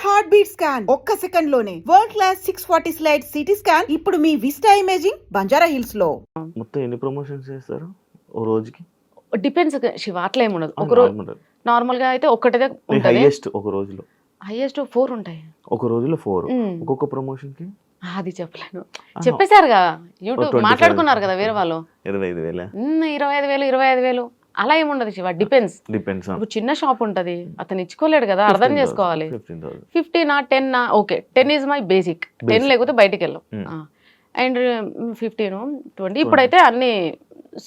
Heart beat scan ఒక్క second లోనే world class 640 slide CT scan ఇప్పుడు మీ విస్టా ఇమేజింగ్ బంజారా హిల్స్ లో. మొత్తం ఎన్ని ప్రమోషన్స్ చేస్తారు ఓ రోజుకి? డిపెండ్స్ శివ, అట్లా ఏమి ఉండదు. ఒక రోజు నార్మల్ గా అయితే ఒక్కటే ఉంటుంది. హైయెస్ట్ ఒక రోజులో హైయెస్ట్ 4 ఉంటాయి. ఒక రోజులో 4. ఒక్కొక్క ప్రమోషన్ కి అది చెప్పలేను. చెప్పేశారుగా, యూట్యూబ్ మాట్లాడుకున్నారు కదా వేరే వాళ్ళు. 25,000 25,000 అలా ఏముండదు శివ. డిపెండ్స్. ఇప్పుడు చిన్న షాప్ ఉంటది, అతను ఇచ్చుకోలేడు కదా, అర్థం చేసుకోవాలి. 15 10 ఓకే, 10 ఈజ్ మై బేసిక్. 10 లేకపోతే బయటికి వెళ్ళాం. అండ్ 15 20 ఇప్పుడైతే అన్ని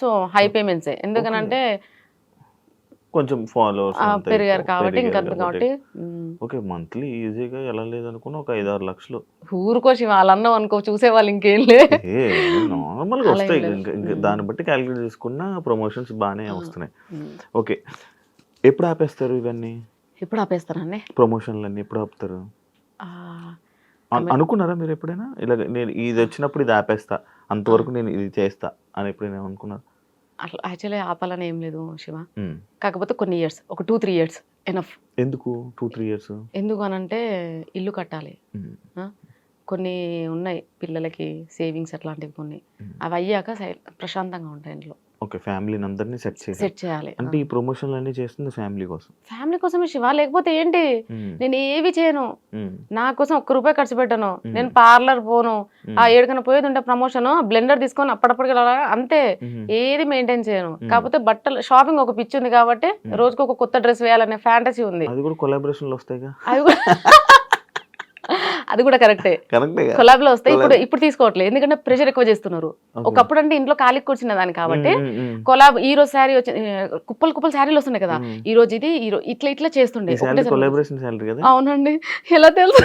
సో హై పేమెంట్స్. ఎందుకనంటే కొంచెం ఫాలోవర్స్ పెరిగారు కాబట్టి ఇంకా కాబట్టి. ఓకే, మంత్లీ ఈజీగా ఎలా లేదనుకున్నా ఒక 5-6 లక్షలు ఊరుకో శివ, వాళ్ళన్నాం అనుకో చూసేవాళ్ళు ఇంకేం లే, నార్మల్ గా వస్తాయి. దాన్ని బట్టి క్యాలిక్యులేట్ చేసుకున్న ప్రమోషన్స్ బాగానే వస్తున్నాయి. ఓకే, ఎప్పుడు ఆపేస్తారు ఇవన్నీ? ఎప్పుడు ఆపేస్తారండి ప్రమోషన్లు అన్ని ఎప్పుడు ఆపుతారు అనుకున్నారా మీరు ఎప్పుడైనా? ఇలా నేను ఇది వచ్చినప్పుడు ఇది ఆపేస్తా, అంతవరకు నేను ఇది చేస్తా అని ఎప్పుడైనా అనుకున్నారు? అట్లా యాక్చువల్లీ ఆపాలని ఏం లేదు శివ. కాకపోతే కొన్ని ఇయర్స్, ఒక 2-3 ఇయర్స్ ఎనఫ్. ఎందుకు 2-3 ఇయర్స్? ఎందుకు అనంటే ఇల్లు కట్టాలి, కొన్ని ఉన్నాయి పిల్లలకి సేవింగ్స్ అట్లాంటివి కొన్ని. అవి అయ్యాక ప్రశాంతంగా ఉంటాయి ఇంట్లో. ఓకే, ఫ్యామిలీని అందరినీ సెట్ చేయాలి. అంటే ఈ ప్రమోషన్లు అన్ని చేస్తుంది ఫ్యామిలీ కోసం. ఫ్యామిలీ కోసమే శివ, లేకపోతే ఏంటి? నేను ఏవి చేయను, నా కోసం ₹1 ఖర్చు పెట్టను. నేను పార్లర్ పోను, ఆ ఏడుకన్నా పోయేది ఉంటే ప్రమోషన్ బ్లెండర్ తీసుకొని అప్పటికీ అంతే, ఏది మెయింటైన్ చేయను. కాకపోతే బట్టలు షాపింగ్ ఒక పిచ్చి ఉంది కాబట్టి రోజుకి ఒక కొత్త డ్రెస్ వేయాలనే ఫ్యాంటసీ ఉంది. అది కూడా కొలాబరేషన్లు వస్తాయి, అది కూడా కరెక్టే, కొలాబ్ లో వస్తాయి. ఇప్పుడు తీసుకోవట్లేదు, ఎందుకంటే ప్రెషర్ ఎక్కువ చేస్తున్నారు. ఒకప్పుడు అంటే ఇంట్లో ఖాళీ కూర్చున్న దాన్ని కాబట్టి కొలాబ్. ఈ రోజు శారీ వచ్చి కుప్పలు శారీలు వస్తున్నాయి కదా, ఈ రోజు ఇది ఇట్లా చేస్తుండే. అవునండి, ఎలా తెలుసు?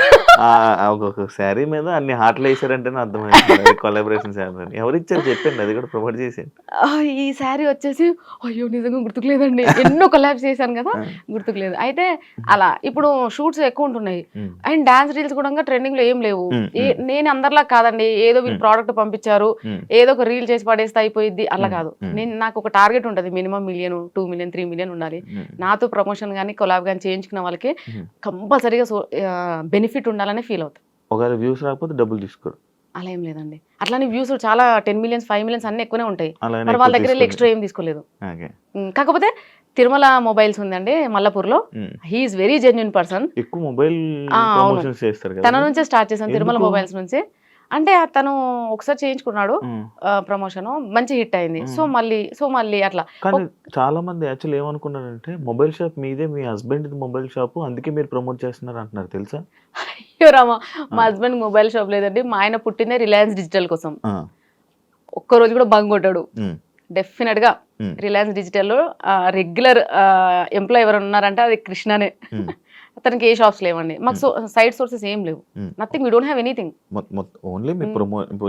శారీ మీద అన్ని హార్ట్లు వేసారంటే అర్థమైంది కొలాబరేషన్ శారీ. ఎవరు ఇచ్చారు చెప్పండి, అది కూడా ప్రమోట్ చేసి. ఈ శారీ వచ్చేసి అయ్యో నిజంగా గుర్తుకులేదండి, ఎన్నో కొలాబ్స్ చేశాను కదా, గుర్తుకులేదు. అయితే అలా ఇప్పుడు షూట్స్ ఎక్కువ ఉంటున్నాయి. అండ్ డాన్స్ రీల్స్ కూడా ట్రెండింగ్ లో ఏం లేవు. నేను అందరిలా కాదండి, ఏదో వీళ్ళు ప్రోడక్ట్ పంపించారు ఏదో ఒక రీల్ చేసి పడేస్తే అయిపోయింది, అలా కాదు. నాకు ఒక టార్గెట్ ఉంటుంది, మినిమం 1 మిలియన్ 2 మిలియన్ 3 మిలియన్ ఉండాలి. నాతో ప్రమోషన్ కానీ కొలాబ్ కానీ చేయించుకున్న వాళ్ళకి కంపల్సరీగా బెనిఫిట్ ఉండాలని ఫీల్ అవుతాను. ఒకవేళ వ్యూస్ రాకపోతే డబ్బులు తీసుకోరు, అలా ఏం లేదండి. అట్లానే వ్యూస్ చాలా 10 మిలియన్స్ 5 మిలియన్స్ అన్ని ఎక్కువనే ఉంటాయి. మరి వాళ్ళ దగ్గర ఎక్స్ట్రా ఏం తీసుకోలేదు. కాకపోతే తిరుమల మొబైల్స్ ఉందండి మల్లపూర్ లో, హీఈస్ వెరీ జెన్యున్ పర్సన్. ఎక్కువ మొబైల్ తన నుంచే స్టార్ట్ చేశాను, తిరుమల మొబైల్స్ నుంచి. అంటే తను ఒకసారి చేయించుకున్నాడు ప్రమోషన్, మంచి హిట్ అయింది. సో మళ్ళీ అట్లా. చాలా మంది యాక్చువల్ ఏమనుకున్నారంటే మొబైల్ షాప్ మీదే, మీ హస్బెండ్ మొబైల్ షాప్, అందుకే మీరు ప్రమోట్ చేస్తున్నారు అంటున్నారు, తెలుసా? అయ్యో రామా, మా హస్బెండ్ మొబైల్ షాప్ లేదండి. మా ఆయన పుట్టిందే రిలయన్స్ డిజిటల్ కోసం. ఒక్కరోజు కూడా బంగ్ కొట్టాడు. డెఫినెట్ గా రిలయన్స్ డిజిటల్ లో రెగ్యులర్ ఎంప్లాయ్ ఎవరు ఉన్నారంటే అది కృష్ణనే. అతనికి ఏ షాప్స్ లేవండి, మాకు సైడ్ సోర్సెస్ ఏం లేవు, nothing, we don't have anything. Only మీ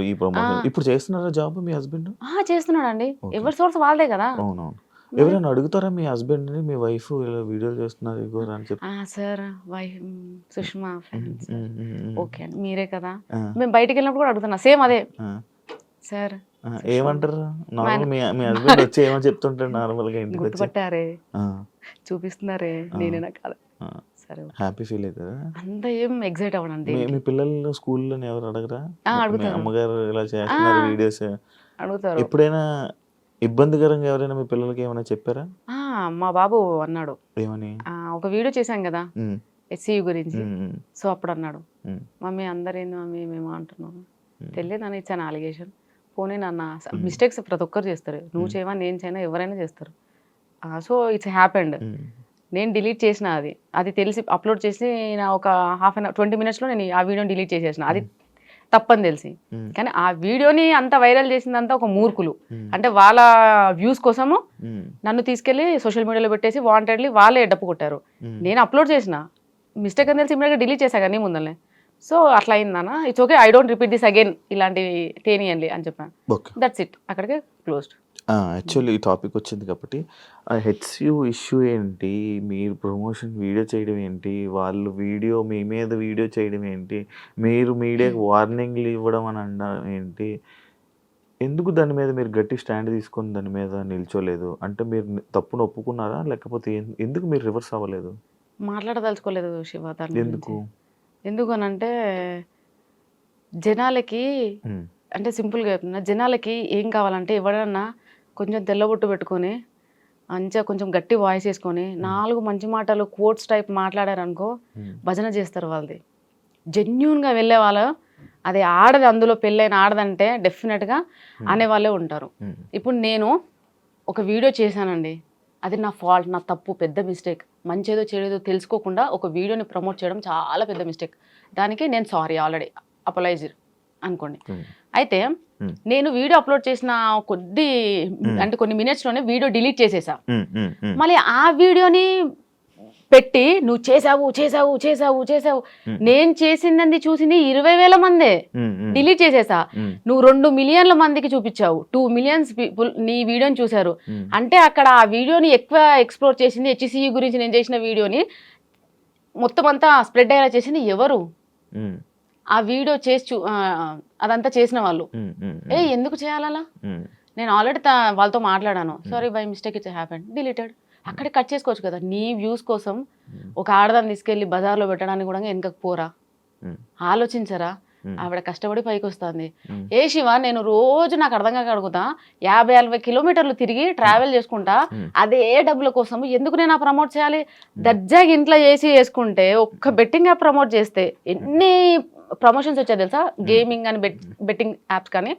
ఈ ప్రమోషన్. ఇప్పుడు చేస్తున్నారా జాబ్ మీ హస్బెండ్? చేస్తున్నాడండి, ఎవరి సోర్స్ వాళ్ళదే కదా. అవునవును. ఎవరైనా అడుగుతారా మీ హస్బెండ్ ని, మీ వైఫ్ ఇలా వీడియోలు చేస్తున్నారు అని చెప్పి? Sir wife Sushma friends, okay అండి మీరే కదా. మేము బయటికి వెళ్ళినప్పుడు కూడా అడుగుతున్నా సేమ్ అదే. సార్ ఏమంటారు నార్మల్ మీ హస్బెండ్ వచ్చి ఏమని చెప్తుంటారు నార్మల్ గా? ఇంటికి గుర్తుపట్టారే, చూపిస్తున్నారే, నేనేనా కాదా? సరే, హ్యాపీ ఫీల్ అవుతారా? అంత ఏం ఎగ్జైట్ అవ్వడండి. మీ పిల్లలు స్కూల్లో ఎవరు అడగరా? అడుగుతారు, అమ్మగారు ఇలా చేస్తున్నారు వీడియోస్ అడుగుతారు. ఎప్పుడైనా ఇబ్బందికరంగా ఎవరైనా మీ పిల్లలకి ఏమైనా చెప్పారా? మా బాబు అన్నాడు, ఏమని? ఒక వీడియో చేశాం కదా SCU గురించి. సో అప్పుడు అన్నాడు, మమ్మీ అందరేంది మమ్మీ మేము అంటున్నాము, తెలియదు అని ఇచ్చాను అలిగేషన్. పోనీ నాన్న, మిస్టేక్స్ ప్రతి ఒక్కరు చేస్తారు, నువ్వు చేయవా నేను చేయనా ఎవరైనా చేస్తారు. So it's happened. నేను డిలీట్ చేసిన, అది తెలిసి అప్లోడ్ చేసి నా ఒక హాఫ్ అన్ అవర్ 20 minutesలో నేను ఆ వీడియోని డిలీట్ చేసేసిన. అది తప్పని తెలిసి. కానీ ఆ వీడియోని అంత వైరల్ చేసిందంతా ఒక మూర్ఖులు. అంటే వాళ్ళ వ్యూస్ కోసము నన్ను తీసుకెళ్లి సోషల్ మీడియాలో పెట్టేసి వాంటెడ్లీ వాళ్ళే డప్పు కొట్టారు. నేను అప్లోడ్ చేసిన, మిస్టేక్ అని తెలిసి ఇమీడియట్గా డిలీట్ చేశా కానీ ముందరనే. సో అట్లా అయిందన్న, it's okay, I don't repeat this again, ఇలాంటివి తేనియండి అని చెప్పాను. దట్స్ ఇట్, అక్కడికే క్లోజ్డ్. యాక్చువల్లీ ఈ టాపిక్ వచ్చింది కాబట్టి HCU ఇష్యూ ఏంటి, మీరు ప్రమోషన్ వీడియో చేయడం ఏంటి, వాళ్ళు వీడియో మీ మీద వీడియో చేయడం ఏంటి, మీరు మీడియాకి వార్నింగ్లు ఇవ్వడం అని అనడం ఏంటి, ఎందుకు దాని మీద మీరు గట్టి స్టాండ్ తీసుకొని దాని మీద నిల్చోలేదు? అంటే మీరు తప్పును ఒప్పుకున్నారా, లేకపోతే ఎందుకు మీరు రివర్స్ అవ్వలేదు? మాట్లాడదలుచుకోలేదు శివ దాని ఎందుకు? ఎందుకనంటే జనాలకి అంటే సింపుల్గా చెప్తున్నా, జనాలకి ఏం కావాలంటే ఎవడన్నా కొంచెం తెల్లబొట్టు పెట్టుకొని మంచిగా కొంచెం గట్టి వాయిస్ వేసుకొని 4 మంచి మాటలు కోట్స్ టైప్ మాట్లాడారనుకో భజన చేస్తారు వాళ్ళది. జెన్యున్గా వెళ్ళే వాళ్ళు, అది ఆడది, అందులో పెళ్ళైన ఆడదంటే డెఫినెట్గా అనేవాళ్ళే ఉంటారు. ఇప్పుడు నేను ఒక వీడియో చేశానండి, అది నా ఫాల్ట్, నా తప్పు, పెద్ద మిస్టేక్. మంచిదో చెడేదో తెలుసుకోకుండా ఒక వీడియోని ప్రమోట్ చేయడం చాలా పెద్ద మిస్టేక్. దానికి నేను సారీ ఆల్రెడీ అపలైజ్ అనుకోండి. అయితే నేను వీడియో అప్లోడ్ చేసిన కొన్ని మినిట్స్లోనే వీడియో డిలీట్ చేసేసా. మళ్ళీ ఆ వీడియోని పెట్టి నువ్వు చేసావు చేసావు చేసావు చేసావు, నేను చేసింది చూసింది 20,000 మందే, డిలీట్ చేసేసా. నువ్వు 2 మిలియన్ల మందికి చూపించావు, 2 మిలియన్స్ పీపుల్ నీ వీడియోని చూశారు. అంటే అక్కడ ఆ వీడియోని ఎక్కువ ఎక్స్ప్లోర్ చేసింది, HCU గురించి నేను చేసిన వీడియోని మొత్తం అంతా స్ప్రెడ్ అయ్యేలా చేసింది ఎవరు? ఆ వీడియో చేసి అదంతా చేసిన వాళ్ళు. ఎందుకు చేయాలలా? నేను ఆల్రెడీ వాళ్ళతో మాట్లాడాను, sorry by mistake it's happened, deleted. అక్కడే కట్ చేసుకోవచ్చు కదా. నీ వ్యూస్ కోసం ఒక ఆడదాన్ని తీసుకెళ్లి బజార్లో పెట్టడానికి కూడా వెనకకు పోరా? ఆలోచించరా? ఆవిడ కష్టపడి పైకి వస్తుంది. ఏ శివ, నేను రోజు నాకు అర్థం కాక అడుగుతా, 50-60 కిలోమీటర్లు తిరిగి ట్రావెల్ చేసుకుంటా, అదే డబ్బుల కోసం ఎందుకు నేను ప్రమోట్ చేయాలి? దర్జాగా ఇంట్లో చేసి చేసుకుంటే, ఒక్క బెట్టింగ్ యాప్ ప్రమోట్ చేస్తే ఎన్ని ప్రమోషన్స్ వచ్చాయి తెలుసా? గేమింగ్ అని బెట్టింగ్ యాప్స్ కానీ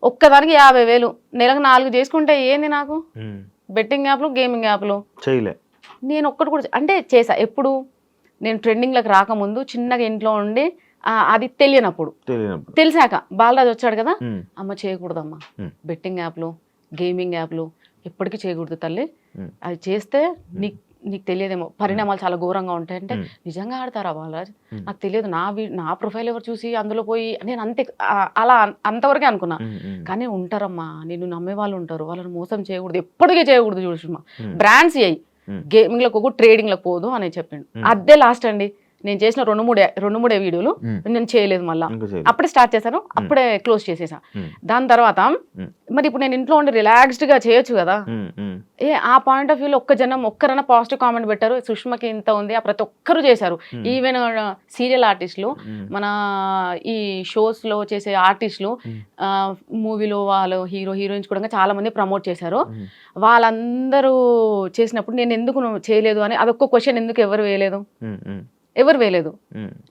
ఒక్కదానికి 50,000, నెలకు 4 చేసుకుంటే ఏంది నాకు? బెట్టింగ్ యాప్లు, గేమింగ్ యాప్లు చేయలే. నేను ఒక్కటి కూడా అంటే చేసా. ఎప్పుడు నేను ట్రెండింగ్లకు రాకముందు చిన్నగా ఇంట్లో ఉండి, అది తెలియనప్పుడు. తెలిసాక బాలరాజు వచ్చాడు కదా, అమ్మ చేయకూడదమ్మా బెట్టింగ్ యాప్లు, గేమింగ్ యాప్లు ఎప్పటికీ చేయకూడదు తల్లి, అది చేస్తే నీకు తెలియదేమో పరిణామాలు చాలా ఘోరంగా ఉంటాయి. అంటే నిజంగా ఆడతారా బాలరాజ్? నాకు తెలియదు, నా ప్రొఫైల్ ఎవరు చూసి అందులో పోయి, నేను అలా అంతవరకే అనుకున్నా. కానీ ఉంటారమ్మా, నిన్ను నమ్మే వాళ్ళు ఉంటారు, వాళ్ళని మోసం చేయకూడదు, ఎప్పటికీ చేయకూడదు. చూడమ్మా, బ్రాండ్స్ అయ్యి గేమింగ్లకు పోకు, ట్రేడింగ్లకు పోదు అని చెప్పిండు. అదే లాస్ట్ అండి. నేను చేసిన 2-3 వీడియోలు నేను చేయలేదు, మళ్ళీ అప్పుడే స్టార్ట్ చేశాను, అప్పుడే క్లోజ్ చేసేసా. దాని తర్వాత మరి ఇప్పుడు నేను ఇంట్లో ఉండి రిలాక్స్డ్ గా చేయొచ్చు కదా. ఆ పాయింట్ ఆఫ్ వ్యూలో ఒక్కరైనా పాజిటివ్ కామెంట్ పెట్టారు, సుష్మకి ఇంత ఉంది, ప్రతి ఒక్కరు చేశారు. ఈవెన్ సీరియల్ ఆర్టిస్టులు, మన ఈ షోస్ లో చేసే ఆర్టిస్టులు, మూవీలో వాళ్ళు హీరో హీరోయిన్స్ కూడా చాలా మంది ప్రమోట్ చేశారు. వాళ్ళందరూ చేసినప్పుడు నేను ఎందుకు చేయలేదు అని అదొక్క క్వశ్చన్ ఎందుకు ఎవరు వేయలేదు.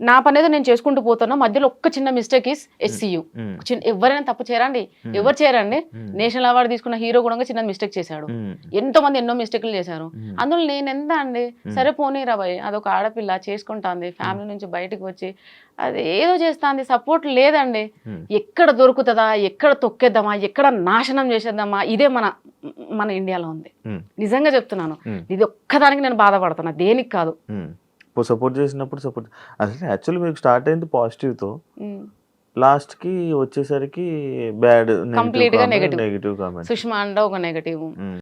నా పని ఏదో నేను చేసుకుంటూ పోతున్నా, మధ్యలో ఒక్క చిన్న మిస్టేక్ ఇస్ HCU. ఎవరైనా తప్పు చేయరండి, ఎవరు చేయరండి. నేషనల్ అవార్డు తీసుకున్న హీరో కూడా చిన్న మిస్టేక్ చేశాడు, ఎంతో మంది ఎన్నో మిస్టేక్లు చేశారు. అందులో నేను ఎంత అండి, సరే పోనీరా భయ్, అదొక ఆడపిల్ల చేసుకుంటాంది, ఫ్యామిలీ నుంచి బయటకు వచ్చి అది ఏదో చేస్తాంది, సపోర్ట్ లేదండి. ఎక్కడ దొరుకుతుందా, ఎక్కడ తొక్కేద్దామా, ఎక్కడ నాశనం చేసేద్దామా, ఇదే మన ఇండియాలో ఉంది. నిజంగా చెప్తున్నాను, ఇది ఒక్కదానికి నేను బాధపడుతున్నా, దేనికి కాదు. సపోర్ట్ చేసినప్పుడు అసలు యాక్చువల్లీ మీకు స్టార్ట్ అయింది పాజిటివ్తో, లాస్ట్కి వచ్చేసరికి బ్యాడ్, కంప్లీట్గా నెగటివ్. Negative comment. సుష్మా అంటే ఒక నెగటివ్,